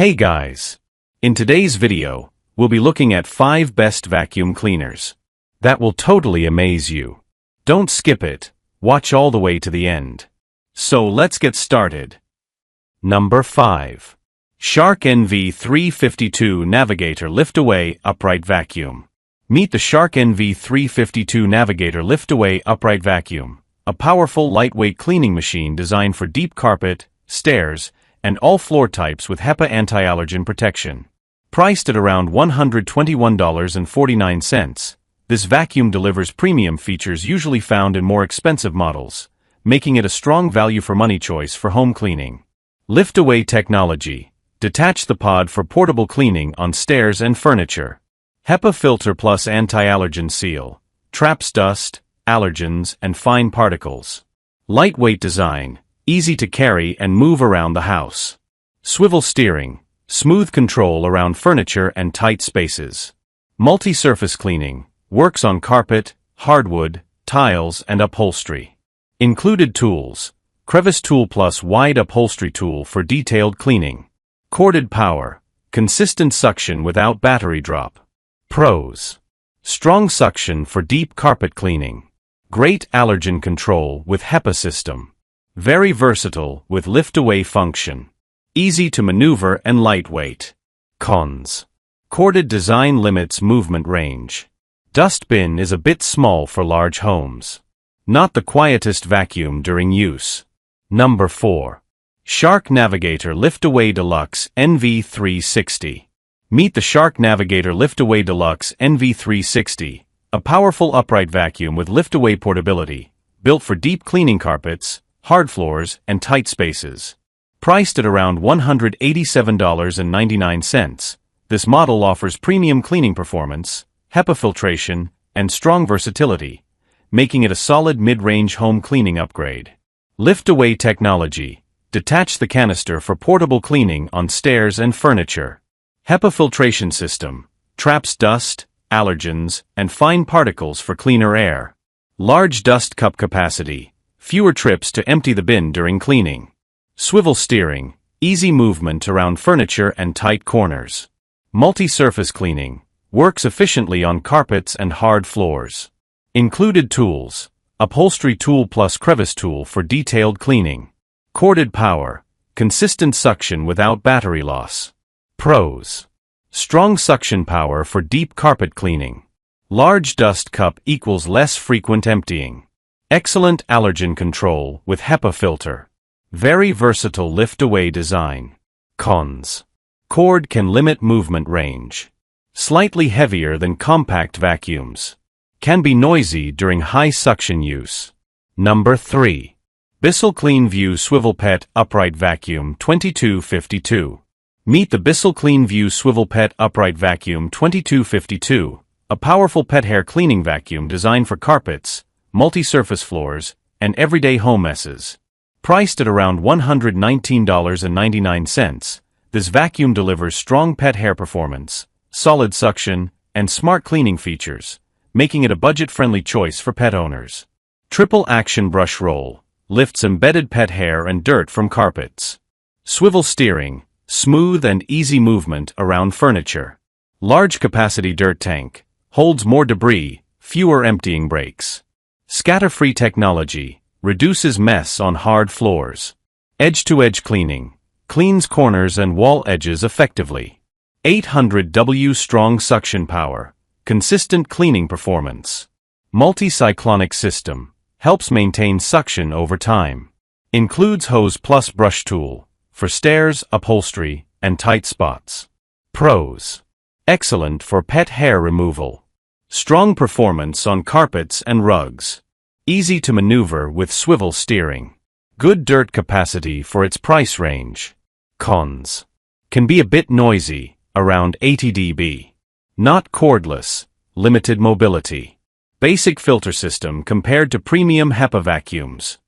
Hey guys! In today's video, we'll be looking at 5 best vacuum cleaners. That will totally amaze you. Don't skip it, watch all the way to the end. So let's get started. Number 5. Shark NV352 Navigator Lift-Away Upright Vacuum. Meet the Shark NV352 Navigator Lift-Away Upright Vacuum, a powerful lightweight cleaning machine designed for deep carpet, stairs, and all floor types with HEPA anti-allergen protection. Priced at around $121.49, this vacuum delivers premium features usually found in more expensive models, making it a strong value-for-money choice for home cleaning. Lift-Away technology. Detach the pod for portable cleaning on stairs and furniture. HEPA filter plus anti-allergen seal. Traps dust, allergens, and fine particles. Lightweight design. Easy to carry and move around the house. Swivel steering. Smooth control around furniture and tight spaces. Multi-surface cleaning. Works on carpet, hardwood, tiles, and upholstery. Included tools. Crevice tool plus wide upholstery tool for detailed cleaning. Corded power. Consistent suction without battery drop. Pros. Strong suction for deep carpet cleaning. Great allergen control with HEPA system. Very versatile with lift-away function. Easy to maneuver and lightweight. Cons. Corded design limits movement range. Dustbin is a bit small for large homes. Not the quietest vacuum during use. Number 4. Shark Navigator Lift-Away Deluxe NV360. Meet the Shark Navigator Lift-Away Deluxe NV360, a powerful upright vacuum with lift-away portability, built for deep cleaning carpets, hard floors, and tight spaces. Priced at around $187.99, this model offers premium cleaning performance, HEPA filtration, and strong versatility, making it a solid mid-range home cleaning upgrade. Lift-Away technology. Detach the canister for portable cleaning on stairs and furniture. HEPA filtration system. Traps dust, allergens, and fine particles for cleaner air. Large dust cup capacity. Fewer trips to empty the bin during cleaning. Swivel steering. Easy movement around furniture and tight corners. Multi-surface cleaning. Works efficiently on carpets and hard floors. Included tools. Upholstery tool plus crevice tool for detailed cleaning. Corded power. Consistent suction without battery loss. Pros. Strong suction power for deep carpet cleaning. Large dust cup equals less frequent emptying. Excellent allergen control with HEPA filter. Very versatile lift-away design. Cons. Cord can limit movement range. Slightly heavier than compact vacuums. Can be noisy during high suction use. Number 3. Bissell CleanView Swivel Pet Upright Vacuum 2252. Meet the Bissell CleanView Swivel Pet Upright Vacuum 2252, a powerful pet hair cleaning vacuum designed for carpets, multi-surface floors, and everyday home messes. Priced at around $119.99, this vacuum delivers strong pet hair performance, solid suction, and smart cleaning features, making it a budget-friendly choice for pet owners. Triple action brush roll. Lifts embedded pet hair and dirt from carpets. Swivel steering. Smooth and easy movement around furniture. Large capacity dirt tank. Holds more debris, fewer emptying breaks. Scatter-free technology. Reduces mess on hard floors. Edge-to-edge cleaning. Cleans corners and wall edges effectively. 800W strong suction power. Consistent cleaning performance. Multi-cyclonic system. Helps maintain suction over time. Includes hose plus brush tool. For stairs, upholstery, and tight spots. Pros. Excellent for pet hair removal. Strong performance on carpets and rugs. Easy to maneuver with swivel steering. Good dirt capacity for its price range. Cons. Can be a bit noisy, around 80 dB. Not cordless, limited mobility. Basic filter system compared to premium HEPA vacuums.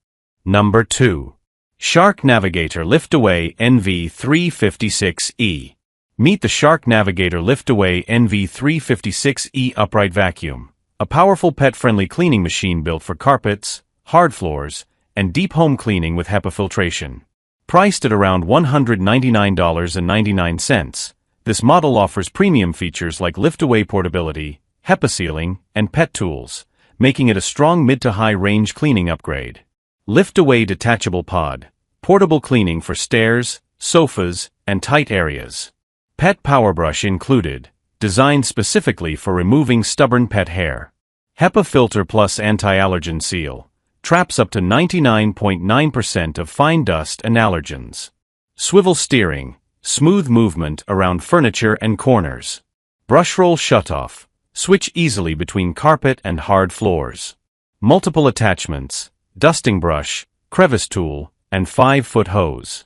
Number 2. Shark Navigator Lift-Away NV356E. Meet the Shark Navigator Lift-Away NV356E Upright Vacuum, a powerful pet-friendly cleaning machine built for carpets, hard floors, and deep home cleaning with HEPA filtration. Priced at around $199.99, this model offers premium features like lift-away portability, HEPA sealing, and pet tools, making it a strong mid to high range cleaning upgrade. Lift-away detachable pod, portable cleaning for stairs, sofas, and tight areas. Pet power brush included, designed specifically for removing stubborn pet hair. HEPA filter plus anti-allergen seal, traps up to 99.9% of fine dust and allergens. Swivel steering, smooth movement around furniture and corners. Brush roll shutoff, switch easily between carpet and hard floors. Multiple attachments, dusting brush, crevice tool, and 5-foot hose.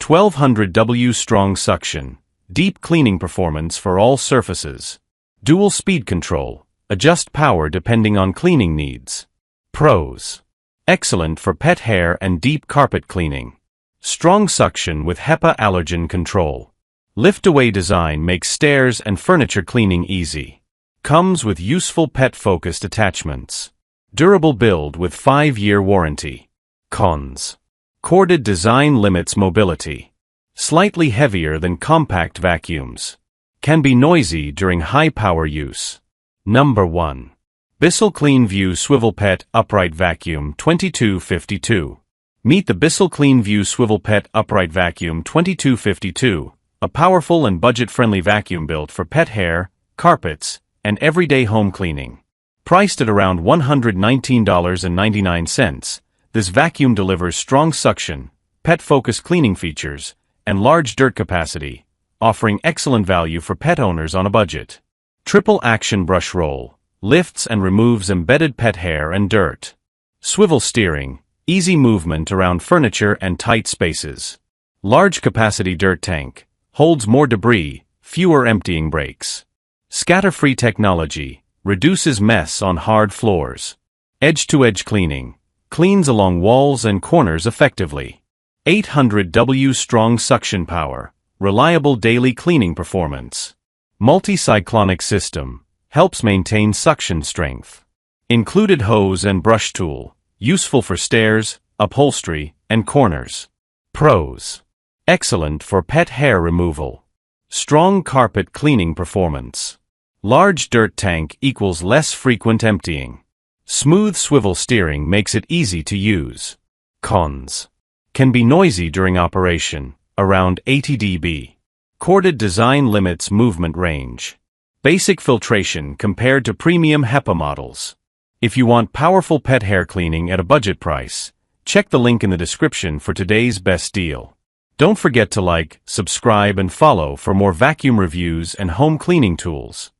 1200 W strong suction, deep cleaning performance for all surfaces. Dual speed control, adjust power depending on cleaning needs. Pros. Excellent for pet hair and deep carpet cleaning. Strong suction with HEPA allergen control. Lift-away design makes stairs and furniture cleaning easy. Comes with useful pet-focused attachments. Durable build with 5-year warranty. Cons. Corded design limits mobility. Slightly heavier than compact vacuums. Can be noisy during high-power use. Number 1. Bissell CleanView Swivel Pet Upright Vacuum 2252. Meet the Bissell CleanView Swivel Pet Upright Vacuum 2252, a powerful and budget-friendly vacuum built for pet hair, carpets, and everyday home cleaning. Priced at around $119.99, this vacuum delivers strong suction, pet-focused cleaning features, and large dirt capacity, offering excellent value for pet owners on a budget. Triple action brush roll, lifts and removes embedded pet hair and dirt. Swivel steering, easy movement around furniture and tight spaces. Large capacity dirt tank, holds more debris, fewer emptying breaks. Scatter-free technology, reduces mess on hard floors. Edge-to-edge cleaning, cleans along walls and corners effectively. 800 W strong suction power, reliable daily cleaning performance. Multi-cyclonic system, helps maintain suction strength. Included hose and brush tool, useful for stairs, upholstery, and corners. Pros. Excellent for pet hair removal. Strong carpet cleaning performance. Large dirt tank equals less frequent emptying. Smooth swivel steering makes it easy to use. Cons. Can be noisy during operation, around 80 dB. Corded design limits movement range. Basic filtration compared to premium HEPA models. If you want powerful pet hair cleaning at a budget price, check the link in the description for today's best deal. Don't forget to like, subscribe, and follow for more vacuum reviews and home cleaning tools.